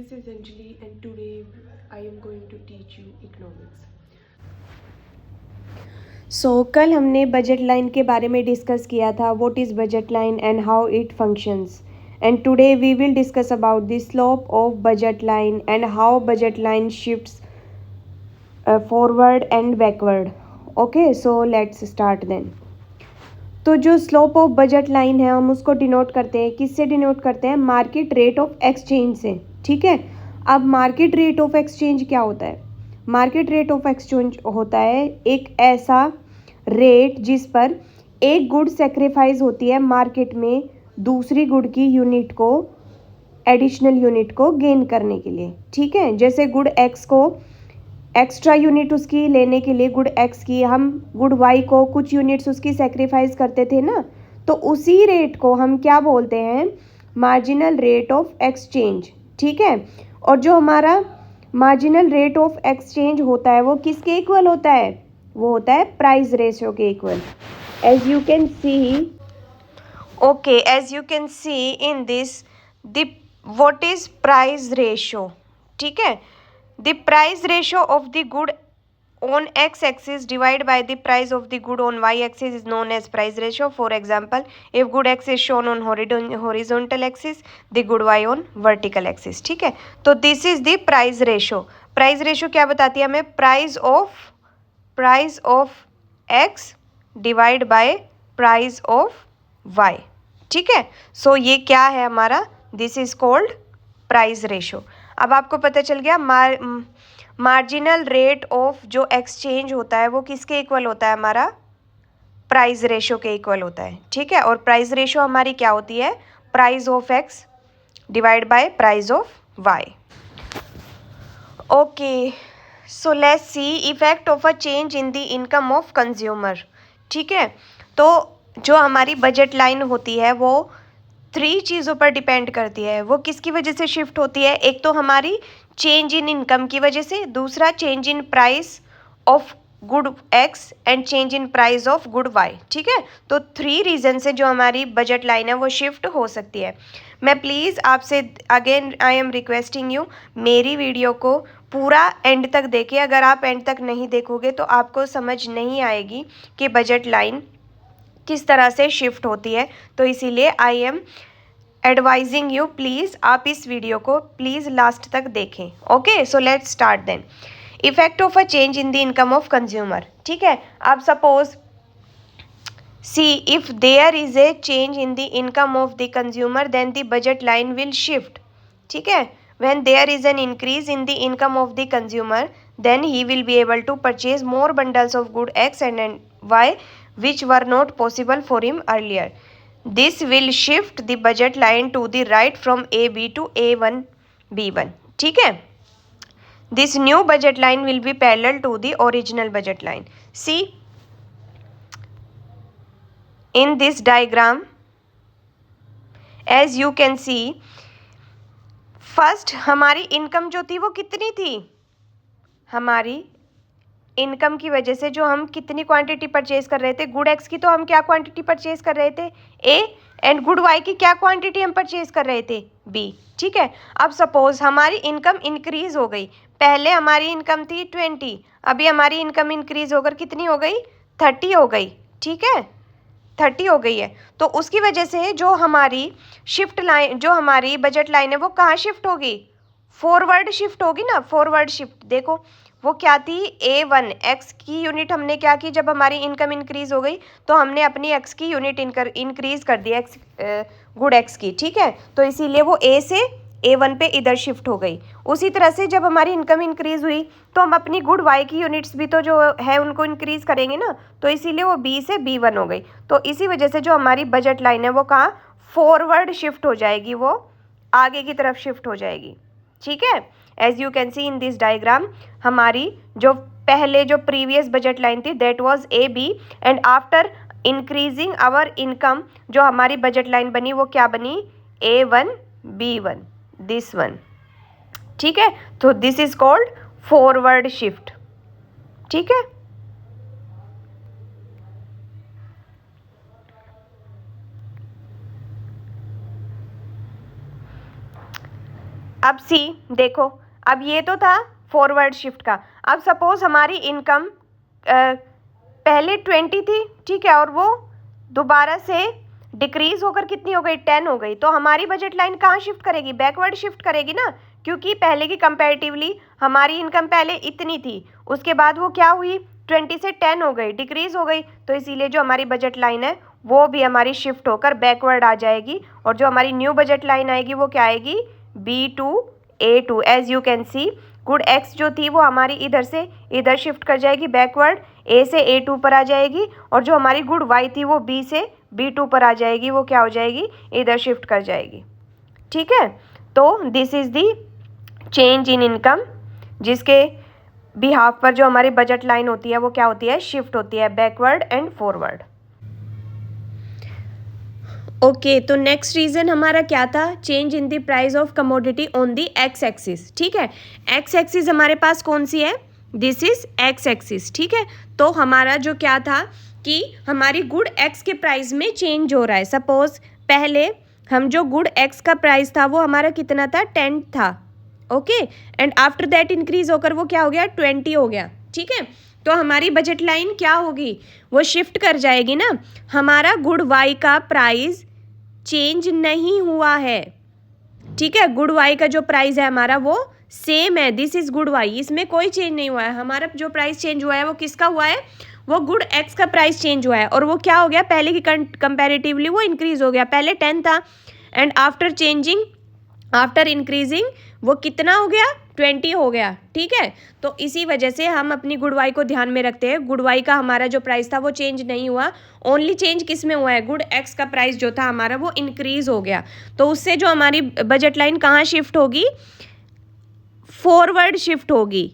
This is Anjali and today I am going to teach you economics. कल हमने budget line के बारे में डिस्कस किया था, what is budget line and how it functions, and today we will discuss about the slope of budget line and how budget line shifts forward and backward. Okay, so let's start then. तो जो slope of budget line है हम उसको denote करते हैं, किससे denote करते हैं? मार्केट रेट ऑफ एक्सचेंज से. ठीक है, अब मार्केट रेट ऑफ एक्सचेंज क्या होता है? मार्केट रेट ऑफ एक्सचेंज होता है एक ऐसा रेट जिस पर एक गुड सेक्रीफाइस होती है मार्केट में दूसरी गुड की यूनिट को, एडिशनल यूनिट को गेन करने के लिए. ठीक है, जैसे गुड एक्स को एक्स्ट्रा यूनिट उसकी लेने के लिए, गुड एक्स की हम गुड वाई को कुछ यूनिट्स उसकी सेक्रीफाइस करते थे ना, तो उसी रेट को हम क्या बोलते हैं? Marginal rate of exchange. ठीक है, और जो हमारा मार्जिनल रेट ऑफ एक्सचेंज होता है वो किसके इक्वल होता है? वो होता है प्राइस रेशियो के equal. As you can see, okay, as you can see in this the what is price ratio. ठीक है, the price ratio of the good on x-axis divided by the price of the good on y-axis is known as price ratio. For example, if good x is shown on horizontal axis, the good y on vertical axis. ठीक है, तो this is the price ratio. price ratio क्या बताती है हमें? price of x divide by price of y. ठीक है, सो ये क्या है हमारा? This is called price ratio. अब आपको पता चल गया मार्जिनल रेट ऑफ जो एक्सचेंज होता है वो किसके इक्वल होता है? हमारा प्राइस रेशो के इक्वल होता है. ठीक है, और प्राइस रेशो हमारी क्या होती है? Price of X divide by price of Y. Okay, so let's see effect of a change in the income of consumer. ठीक है, तो जो हमारी बजट लाइन होती है वो 3 चीज़ों पर डिपेंड करती है. वो किसकी वजह से शिफ्ट होती है? एक तो हमारी चेंज इन इनकम की वजह से, दूसरा change in price of good X and change in price of good Y. ठीक है, तो 3 रीज़न से जो हमारी बजट लाइन है वो शिफ्ट हो सकती है. मैं प्लीज़ आपसे again I am requesting you, मेरी वीडियो को पूरा एंड तक देखिए. अगर आप एंड तक नहीं देखोगे तो आपको समझ नहीं आएगी कि बजट लाइन किस तरह से शिफ्ट होती है. तो इसीलिए I am advising you, please आप इस वीडियो को प्लीज़ लास्ट तक देखें. Okay, so let's start then. Effect of a change in the income of consumer. ठीक है, अब suppose see if there is a change in the income of the consumer then the budget line will shift. ठीक है, when there is an increase in the income of the consumer then he will be able to purchase more bundles of good x and y which were not possible for him earlier. This will shift the budget line to the right from AB to A1 B1. ठीक है, this new budget line will be parallel to the original budget line. See in this diagram, as you can see, first हमारी income जो थी वो कितनी थी? हमारी income की वजह से जो हम कितनी क्वांटिटी परचेज कर रहे थे? गुड एक्स की तो हम क्या क्वांटिटी परचेज कर रहे थे? ए. एंड गुड वाई की क्या क्वांटिटी हम परचेज कर रहे थे? बी. ठीक है, अब सपोज हमारी इनकम इंक्रीज हो गई. पहले हमारी इनकम थी 20, अभी हमारी इनकम इंक्रीज होकर कितनी हो गई? 30 हो गई. ठीक है, 30 हो गई है. तो उसकी वजह से जो हमारी शिफ्ट लाइन, जो हमारी बजट लाइन है वो कहाँ शिफ्ट होगी? फॉरवर्ड शिफ्ट होगी ना. फॉरवर्ड शिफ्ट देखो वो क्या थी? A1 एक्स की यूनिट हमने क्या की? जब हमारी इनकम इंक्रीज हो गई तो हमने अपनी एक्स की यूनिट इंक्रीज कर दी, एक्स गुड एक्स की. ठीक है, तो इसीलिए वो A से A1 पे इधर शिफ्ट हो गई. उसी तरह से जब हमारी इनकम इंक्रीज हुई तो हम अपनी गुड वाई की यूनिट्स भी तो जो है उनको इंक्रीज करेंगे ना, तो इसीलिए वो B से B1 हो गई. तो इसी वजह से जो हमारी बजट लाइन है वो कहाँ फॉरवर्ड शिफ्ट हो जाएगी, वो आगे की तरफ शिफ्ट हो जाएगी. ठीक है, as you can see in this diagram, हमारी जो पहले जो प्रीवियस बजट लाइन थी that was AB and after increasing our income जो हमारी बजट लाइन बनी वो क्या बनी? A1 B1, this one. ठीक है, तो this is called forward shift. ठीक है, अब सी देखो, अब ये तो था फॉरवर्ड शिफ्ट का। अब सपोज हमारी इनकम पहले 20 थी, ठीक है, और वो दोबारा से डिक्रीज होकर कितनी हो गई, 10 हो गई। तो हमारी बजट लाइन कहाँ शिफ्ट करेगी, बैकवर्ड शिफ्ट करेगी ना, क्योंकि पहले की कंपैरेटिवली हमारी इनकम पहले इतनी थी, उसके बाद वो क्या हुई, 20 से 10 हो गई, डिक्रीज हो गई। तो इसीलिए जो हमारी बजट लाइन है वो भी हमारी शिफ्ट होकर बैकवर्ड आ जाएगी। और जो हमारी न्यू बजट लाइन आएगी वो क्या आएगी, B2A2। As you can see, good X जो थी वो हमारी इधर से इधर शिफ्ट कर जाएगी बैकवर्ड, A से A2 पर आ जाएगी। और जो हमारी गुड वाई थी वो B से B2 पर आ जाएगी, वो क्या हो जाएगी, इधर शिफ्ट कर जाएगी। ठीक है, तो this is the change in income, जिसके बिहाफ पर जो हमारी बजट लाइन होती है वो क्या होती है, शिफ्ट होती है बैकवर्ड एंड फॉरवर्ड। ओके, तो नेक्स्ट रीजन हमारा क्या था, change in the price of commodity on the x axis. ठीक है, एक्स एक्सिस हमारे पास कौन सी है, दिस इज एक्स एक्सिस। ठीक है, तो हमारा जो क्या था कि हमारी गुड एक्स के प्राइस में चेंज हो रहा है। सपोज पहले हम जो गुड एक्स का प्राइस था वो हमारा कितना था, 10 था, okay, and after that increase होकर वो क्या हो गया, 20 हो गया। ठीक है, तो हमारी बजट लाइन क्या होगी, वो शिफ्ट कर जाएगी ना। हमारा गुड वाई का प्राइस चेंज नहीं हुआ है, ठीक है, गुड वाई का जो प्राइस है हमारा वो सेम है, दिस इज गुड वाई, इसमें कोई चेंज नहीं हुआ है। हमारा जो प्राइस चेंज हुआ है वो किसका हुआ है, वो गुड एक्स का प्राइस चेंज हुआ है। और वो क्या हो गया, पहले की कंपैरेटिवली वो इंक्रीज हो गया, पहले 10 था and after changing, after increasing वो कितना हो गया, 20 हो गया। ठीक है, तो इसी वजह से हम अपनी गुड वाई को ध्यान में रखते हैं। गुड वाई का हमारा जो प्राइस था वो चेंज नहीं हुआ, ओनली चेंज किस में हुआ है, गुड एक्स का प्राइस जो था हमारा वो इंक्रीज हो गया। तो उससे जो हमारी बजट लाइन कहाँ शिफ्ट होगी, फॉरवर्ड शिफ्ट होगी।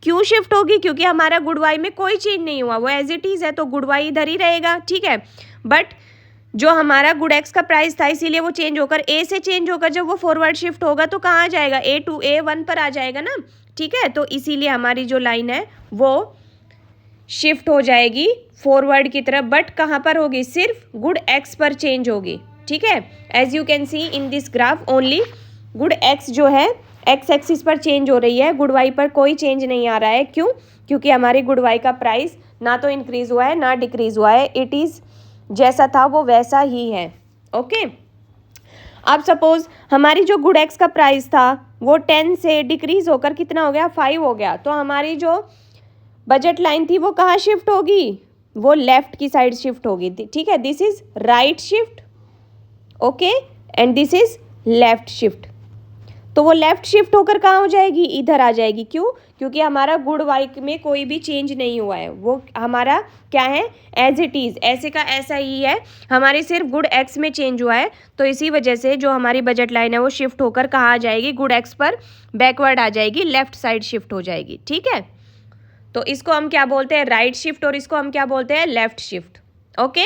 क्यों शिफ्ट होगी, क्योंकि हमारा गुड वाई में कोई चेंज नहीं हुआ, वो एज इट इज है, तो गुड वाई इधर ही रहेगा। ठीक है, बट जो हमारा गुड एक्स का प्राइस था इसीलिए वो चेंज होकर ए से चेंज होकर जब वो फॉरवर्ड शिफ्ट होगा तो कहाँ आ जाएगा, A2 A1 पर आ जाएगा ना। ठीक है, तो इसीलिए हमारी जो लाइन है वो शिफ्ट हो जाएगी फॉरवर्ड की तरफ, बट कहाँ पर होगी, सिर्फ गुड एक्स पर चेंज होगी। ठीक है, as you can see in this graph only good X जो है एक्स एक्सिस पर चेंज हो रही है, गुड वाई पर कोई चेंज नहीं आ रहा है। क्यों, क्योंकि हमारी गुड वाई का प्राइस ना तो इंक्रीज हुआ है ना डिक्रीज हुआ है, इट इज़ जैसा था वो वैसा ही है। ओके, अब सपोज हमारी जो गुड एक्स का प्राइस था वो 10 से डिक्रीज होकर कितना हो गया, 5 हो गया। तो हमारी जो बजट लाइन थी वो कहाँ शिफ्ट होगी, वो लेफ्ट की साइड शिफ्ट होगी। ठीक है, this is right shift, okay, and this is left shift. तो वो लेफ्ट शिफ्ट होकर कहाँ हो जाएगी, इधर आ जाएगी। क्यों, क्योंकि हमारा गुड वाई में कोई भी चेंज नहीं हुआ है, वो हमारा क्या है, एज इट इज़, ऐसे का ऐसा ही है, हमारे सिर्फ गुड एक्स में चेंज हुआ है। तो इसी वजह से जो हमारी बजट लाइन है वो शिफ्ट होकर कहाँ आ जाएगी, गुड एक्स पर बैकवर्ड आ जाएगी, लेफ्ट साइड शिफ्ट हो जाएगी। ठीक है, तो इसको हम क्या बोलते हैं, राइट शिफ्ट, और इसको हम क्या बोलते हैं, लेफ्ट शिफ्ट। ओके,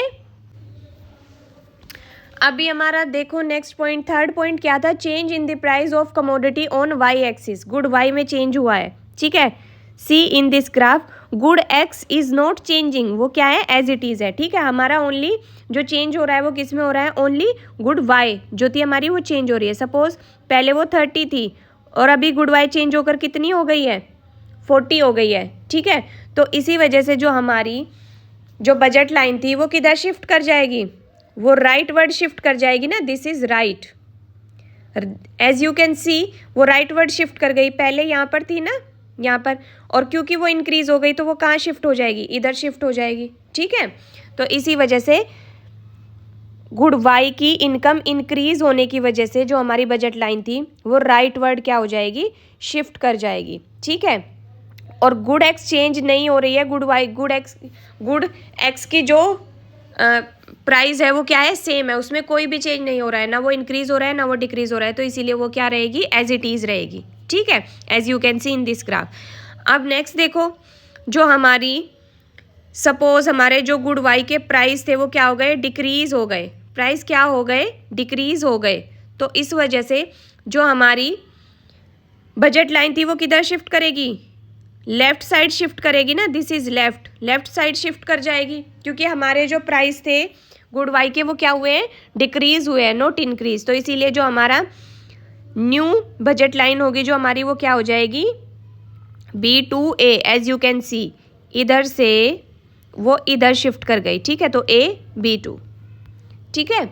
अभी हमारा देखो नेक्स्ट पॉइंट, थर्ड पॉइंट क्या था, change in the price of commodity on Y axis, good Y में चेंज हुआ है। ठीक है, see in this graph good X is not changing, वो क्या है, एज इट इज़ है। ठीक है, हमारा ओनली जो चेंज हो रहा है वो किस में हो रहा है, ओनली गुड वाई जो थी हमारी वो चेंज हो रही है। सपोज पहले वो 30 थी और अभी गुड वाई चेंज होकर कितनी हो गई है, 40 हो गई है। ठीक है, तो इसी वजह से जो हमारी जो बजट लाइन थी वो किधर शिफ्ट कर जाएगी, वो राइट वर्ड शिफ्ट कर जाएगी ना, this is right, as you can see वो राइट वर्ड शिफ्ट कर गई, पहले यहाँ पर थी ना, यहाँ पर, और क्योंकि वो इंक्रीज हो गई तो वो कहाँ शिफ्ट हो जाएगी, इधर शिफ्ट हो जाएगी। ठीक है, तो इसी वजह से गुड वाई की इनकम इंक्रीज होने की वजह से जो हमारी बजट लाइन थी वो राइट वर्ड क्या हो जाएगी, शिफ्ट कर जाएगी। ठीक है, और गुड एक्स चेंज नहीं हो रही है, गुड वाई गुड एक्स की जो प्राइस है वो क्या है, सेम है, उसमें कोई भी चेंज नहीं हो रहा है, ना वो इंक्रीज हो रहा है ना वो डिक्रीज हो रहा है, तो इसीलिए वो क्या रहेगी, एज इट इज़ रहेगी। ठीक है, as you can see in this graph. अब नेक्स्ट देखो, जो हमारी सपोज हमारे जो गुड वाई के प्राइस थे वो क्या हो गए, डिक्रीज हो गए, प्राइस क्या हो गए, डिक्रीज हो गए। तो इस वजह से जो हमारी बजट लाइन थी वो किधर शिफ्ट करेगी, लेफ्ट साइड शिफ्ट करेगी ना, this is left side shift कर जाएगी, क्योंकि हमारे जो प्राइस थे गुड वाई के वो क्या हुए हैं, डिक्रीज हुए हैं, नॉट इंक्रीज। तो इसीलिए जो हमारा न्यू बजट लाइन होगी जो हमारी, वो क्या हो जाएगी, B2A। एज यू कैन सी इधर से वो इधर शिफ्ट कर गई, ठीक है, तो A B2, ठीक है।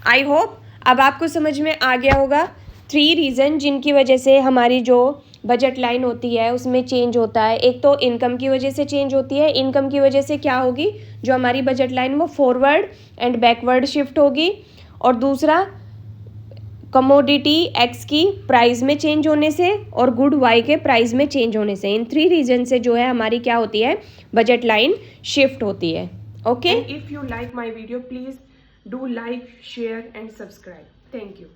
आई होप अब आपको समझ में आ गया होगा 3 रीज़न जिनकी वजह से हमारी जो बजट लाइन होती है उसमें चेंज होता है। एक तो इनकम की वजह से चेंज होती है, इनकम की वजह से क्या होगी, जो हमारी बजट लाइन वो फॉरवर्ड एंड बैकवर्ड शिफ्ट होगी। और दूसरा कमोडिटी एक्स की प्राइस में चेंज होने से और गुड वाई के प्राइस में चेंज होने से, इन 3 रीजन से जो है हमारी क्या होती है, बजट लाइन शिफ्ट होती है। Okay, If you like my video, please do like, share and subscribe. Thank you.